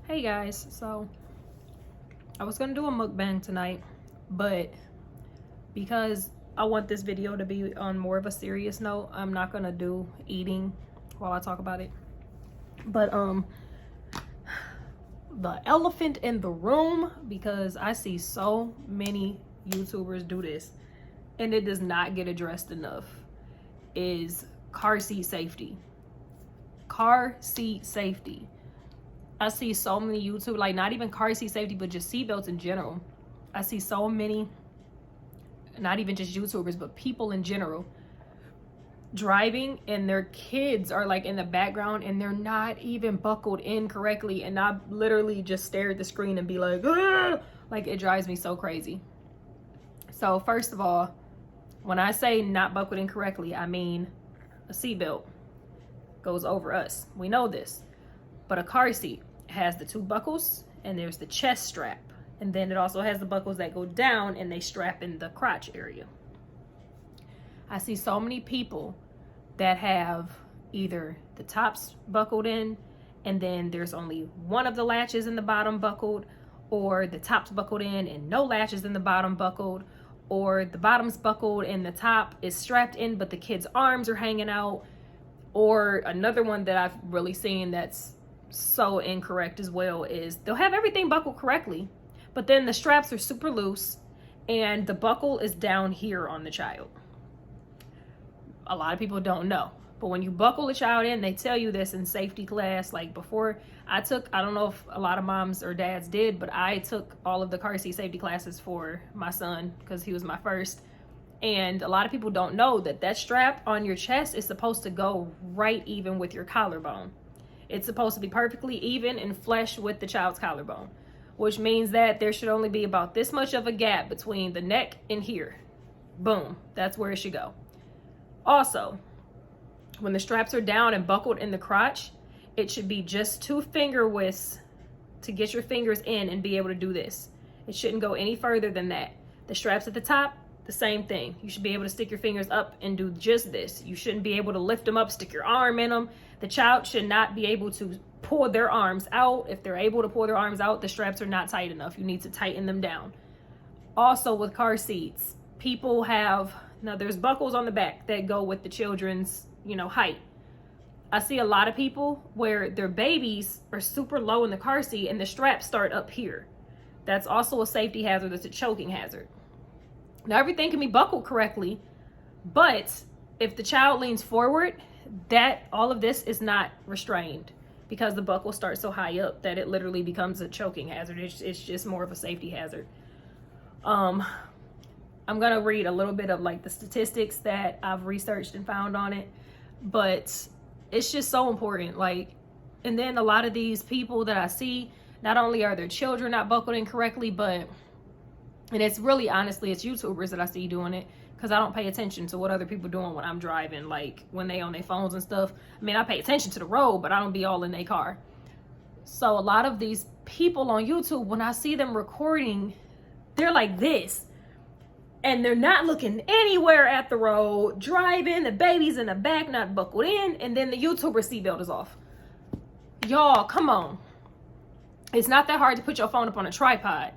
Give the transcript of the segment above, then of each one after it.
Hey guys, so I was gonna do a mukbang tonight, but because I want this video to be on more of a serious note, I'm not gonna do eating while I talk about it. But the elephant in the room, because I see so many YouTubers do this and it does not get addressed enough, is car seat safety. Car seat safety. I see so many YouTube, like not even car seat safety, but just seatbelts in general. I see so many, not even just YouTubers, but people in general driving and their kids are like in the background and they're not even buckled in correctly. And I literally just stare at the screen and be like, ah! Like it drives me so crazy. So first of all, when I say not buckled in correctly, I mean a seatbelt goes over us. We know this. But a car seat has the two buckles and there's the chest strap. And then it also has the buckles that go down and they strap in the crotch area. I see so many people that have either the tops buckled in and then there's only one of the latches in the bottom buckled, or the top's buckled in and no latches in the bottom buckled, or the bottom's buckled and the top is strapped in but the kid's arms are hanging out. Or another one that I've really seen that's so incorrect as well is they'll have everything buckled correctly, but then the straps are super loose and the buckle is down here on the child. A lot of people don't know, but when you buckle a child in, they tell you this in safety class. Like before I don't know if a lot of moms or dads did, but I took all of the car seat safety classes for my son because he was my first. And a lot of people don't know that that strap on your chest is supposed to go right even with your collarbone. It's supposed to be perfectly even and flush with the child's collarbone, which means that there should only be about this much of a gap between the neck and here. Boom, that's where it should go. Also, when the straps are down and buckled in the crotch, it should be just 2 finger widths to get your fingers in and be able to do this. It shouldn't go any further than that. The straps at the top, the same thing. You should be able to stick your fingers up and do just this. You shouldn't be able to lift them up, stick your arm in them. The child should not be able to pull their arms out. If they're able to pull their arms out, the straps are not tight enough. You need to tighten them down. Also with car seats, people have, now there's buckles on the back that go with the children's, height. I see a lot of people where their babies are super low in the car seat and the straps start up here. That's also a safety hazard. That's a choking hazard. Now everything can be buckled correctly, but if the child leans forward, that all of this is not restrained because the buckle starts so high up that it literally becomes a choking hazard. It's just more of a safety hazard. I'm gonna read a little bit of like the statistics that I've researched and found on it, but it's just so important. Like, and then a lot of these people that I see, not only are their children not buckled in correctly, but, and it's really honestly, it's YouTubers that I see doing it because I don't pay attention to what other people doing when I'm driving, like when they on their phones and stuff. I mean, I pay attention to the road, but I don't be all in their car. So a lot of these people on YouTube, when I see them recording, they're like this. And they're not looking anywhere at the road, driving, the baby's in the back, not buckled in, and then the YouTuber seatbelt is off. Y'all, come on. It's not that hard to put your phone up on a tripod.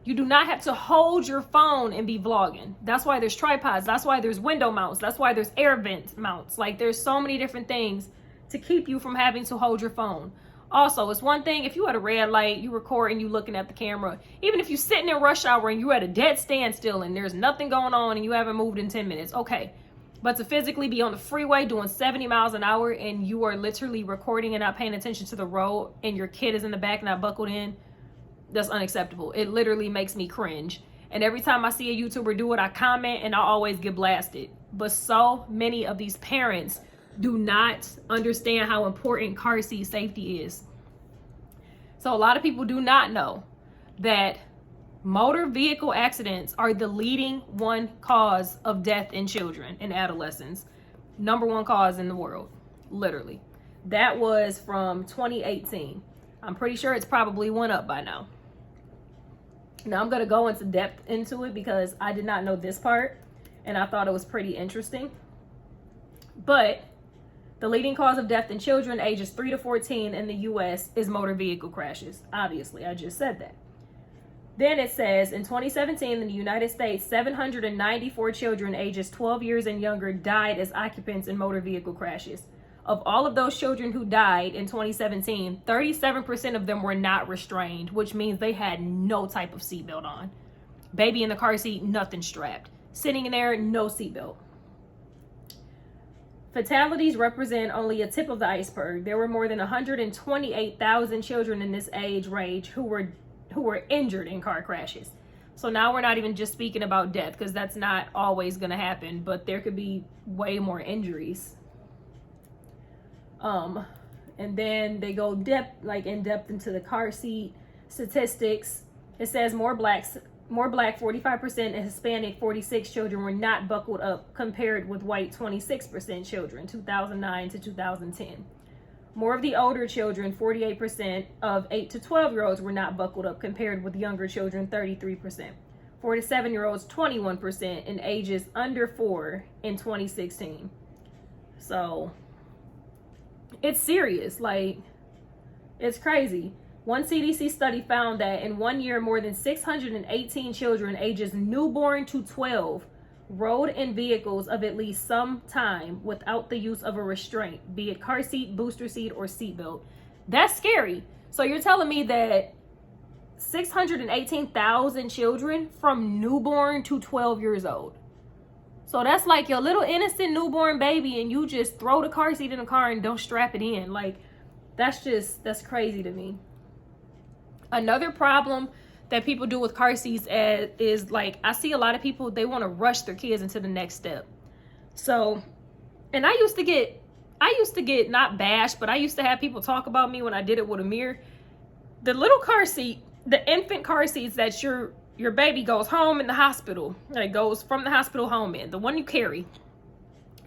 You do not have to hold your phone and be vlogging. That's why there's tripods. That's why there's window mounts. That's why there's air vent mounts. Like there's so many different things to keep you from having to hold your phone. Also, it's one thing if you at a red light, you record and you looking at the camera, even if you're sitting in rush hour and you're at a dead standstill and there's nothing going on and you haven't moved in 10 minutes, okay. But to physically be on the freeway doing 70 miles an hour and you are literally recording and not paying attention to the road and your kid is in the back not buckled in, that's unacceptable. It literally makes me cringe. And every time I see a YouTuber do it, I comment and I always get blasted. But so many of these parents do not understand how important car seat safety is. So a lot of people do not know that motor vehicle accidents are the leading cause of death in children and adolescents. #1 cause in the world, literally. That was from 2018. I'm pretty sure it's probably went up by now. Now I'm going to go into depth into it because I did not know this part and I thought it was pretty interesting. But The leading cause of death in children ages 3 to 14 in the US is motor vehicle crashes. Obviously, I just said that. Then it says, in 2017 in the United States, 794 children ages 12 years and younger died as occupants in motor vehicle crashes. Of all of those children who died in 2017, 37% of them were not restrained, which means they had no type of seatbelt on. Baby in the car seat, nothing strapped. Sitting in there, no seatbelt. Fatalities represent only a tip of the iceberg. There were more than 128,000 children in this age range who were injured in car crashes. So now we're not even just speaking about death, because that's not always going to happen, but there could be way more injuries. And then they go in depth into the car seat statistics. It says more black 45%, and Hispanic 46 children were not buckled up, compared with white 26% children, 2009 to 2010. More of the older children, 48% of 8 to 12-year-olds were not buckled up, compared with younger children, 33%. 4 to 7-year-olds, 21%, and ages under 4 in 2016. So it's serious. Like, it's crazy. One CDC study found that in 1 year, more than 618 children ages newborn to 12 rode in vehicles of at least some time without the use of a restraint, be it car seat, booster seat, or seatbelt. That's scary. So you're telling me that 618,000 children from newborn to 12 years old. So that's like your little innocent newborn baby, and you just throw the car seat in the car and don't strap it in. Like, that's crazy to me. Another problem that people do with car seats is like, I see a lot of people, they want to rush their kids into the next step. So, and I used to get not bashed, but I used to have people talk about me when I did it with Amir. The little car seat, the infant car seats that your baby goes home in the hospital, it goes from the hospital home in, the one you carry,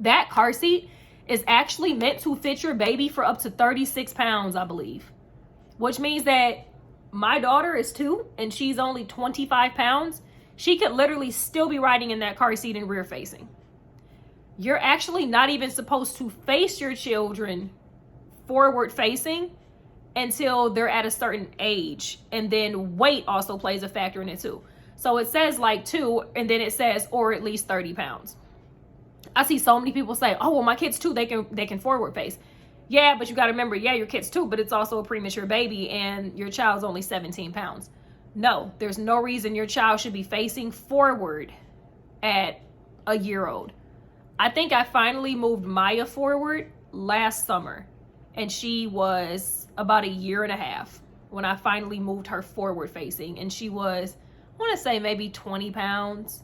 that car seat is actually meant to fit your baby for up to 36 pounds, I believe. Which means that my daughter is 2 and she's only 25 pounds. She could literally still be riding in that car seat and rear facing. You're actually not even supposed to face your children forward facing until they're at a certain age. And then weight also plays a factor in it too. So it says like 2, and then it says, or at least 30 pounds. I see so many people say, oh, well, my kid's 2, they can forward face. Yeah, but you got to remember, yeah, your kid's 2, but it's also a premature baby, and your child's only 17 pounds. No, there's no reason your child should be facing forward at a year old. I think I finally moved Maya forward last summer, and she was about a year and a half when I finally moved her forward facing, and she was, I want to say maybe 20 pounds.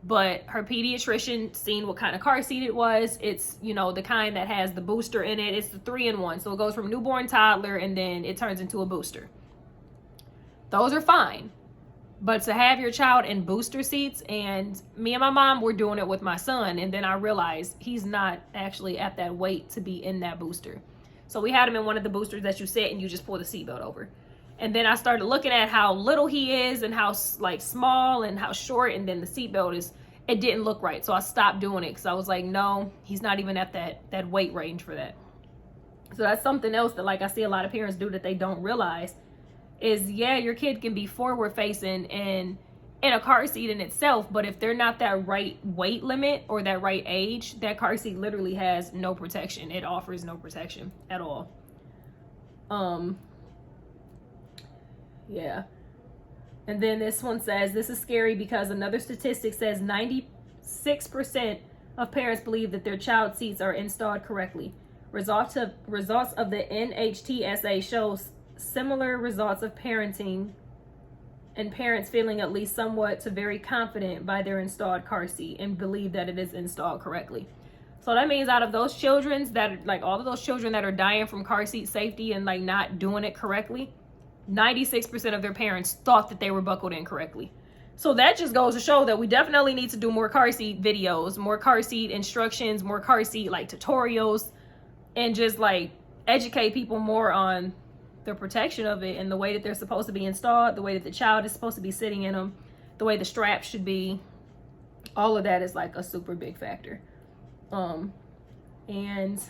But her pediatrician seen what kind of car seat it was. It's, the kind that has the booster in it. It's the 3-in-1. So it goes from newborn, toddler, and then it turns into a booster. Those are fine. But to have your child in booster seats, and me and my mom were doing it with my son, and then I realized he's not actually at that weight to be in that booster. So we had him in one of the boosters that you sit and you just pull the seatbelt over. And then I started looking at how little he is and how like small and how short, and then the seatbelt is, it didn't look right. So I stopped doing it because I was like, no, he's not even at that weight range for that. So that's something else that like I see a lot of parents do that they don't realize is, yeah, your kid can be forward facing and in a car seat in itself, but if they're not that right weight limit or that right age, that car seat literally has no protection. It offers no protection at all. Yeah. And then this one says, this is scary because another statistic says 96% of parents believe that their child seats are installed correctly. Results of the NHTSA shows similar results of parenting and parents feeling at least somewhat to very confident by their installed car seat and believe that it is installed correctly. So that means out of those children that, like all of those children that are dying from car seat safety and like not doing it correctly, 96% of their parents thought that they were buckled in correctly. So that just goes to show that we definitely need to do more car seat videos, more car seat instructions, more car seat like tutorials, and just like educate people more on the protection of it and the way that they're supposed to be installed, the way that the child is supposed to be sitting in them, the way the strap should be. All of that is like a super big factor. And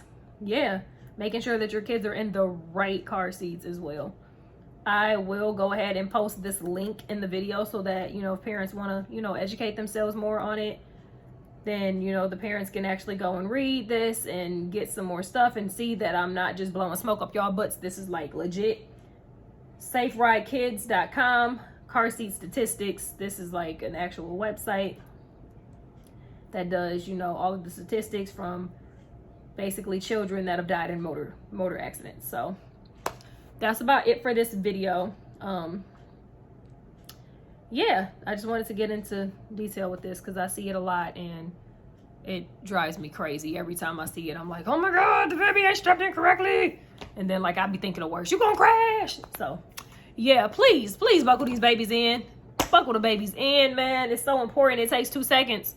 yeah, making sure that your kids are in the right car seats as well. I will go ahead and post this link in the video so that, you know, if parents want to, you know, educate themselves more on it, then, you know, the parents can actually go and read this and get some more stuff and see that I'm not just blowing smoke up y'all butts. This is like legit. SafeRideKids.com, car seat statistics. This is like an actual website that does, you know, all of the statistics from basically children that have died in motor accidents. So that's about it for this video. Yeah, I just wanted to get into detail with this because I see it a lot and it drives me crazy. Every time I see it, I'm like, oh my God, the baby ain't strapped in correctly. And then like, I be thinking of worse, you gonna crash. So yeah, please buckle these babies in. Buckle the babies in, man. It's so important. It takes 2 seconds.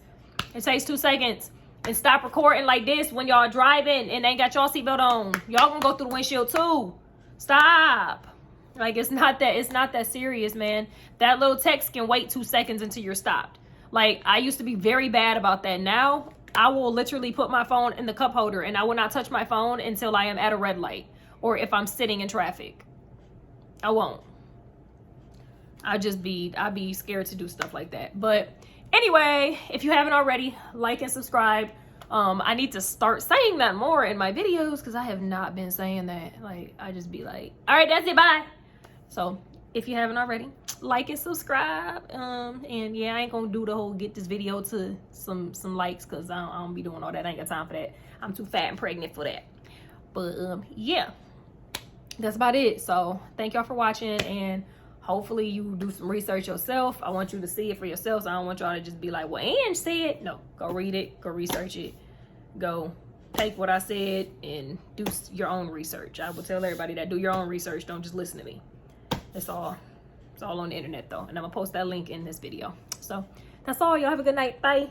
It takes 2 seconds. And stop recording like this when y'all driving and ain't got y'all seatbelt on. Y'all gonna go through the windshield too. Stop. Like, it's not that serious, man. That little text can wait 2 seconds until you're stopped. Like, I used to be very bad about that. Now, I will literally put my phone in the cup holder and I will not touch my phone until I am at a red light or if I'm sitting in traffic. I won't. I'd be scared to do stuff like that. But anyway, if you haven't already, like and subscribe. I need to start saying that more in my videos because I have not been saying that. Like, I just be like, all right, that's it, bye. So if you haven't already, like and subscribe. And yeah, I ain't gonna do the whole get this video to some likes because I don't be doing all that. I ain't got time for that. I'm too fat and pregnant for that. But yeah, that's about it. So thank y'all for watching, and hopefully you do some research yourself. I want you to see it for yourself. So I don't want y'all to just be like, well, Ange said. No, go read it, go research it, go take what I said and do your own research. I will tell everybody that do your own research. Don't just listen to me. It's all on the internet though. And I'm gonna post that link in this video. So that's all. Y'all have a good night. Bye.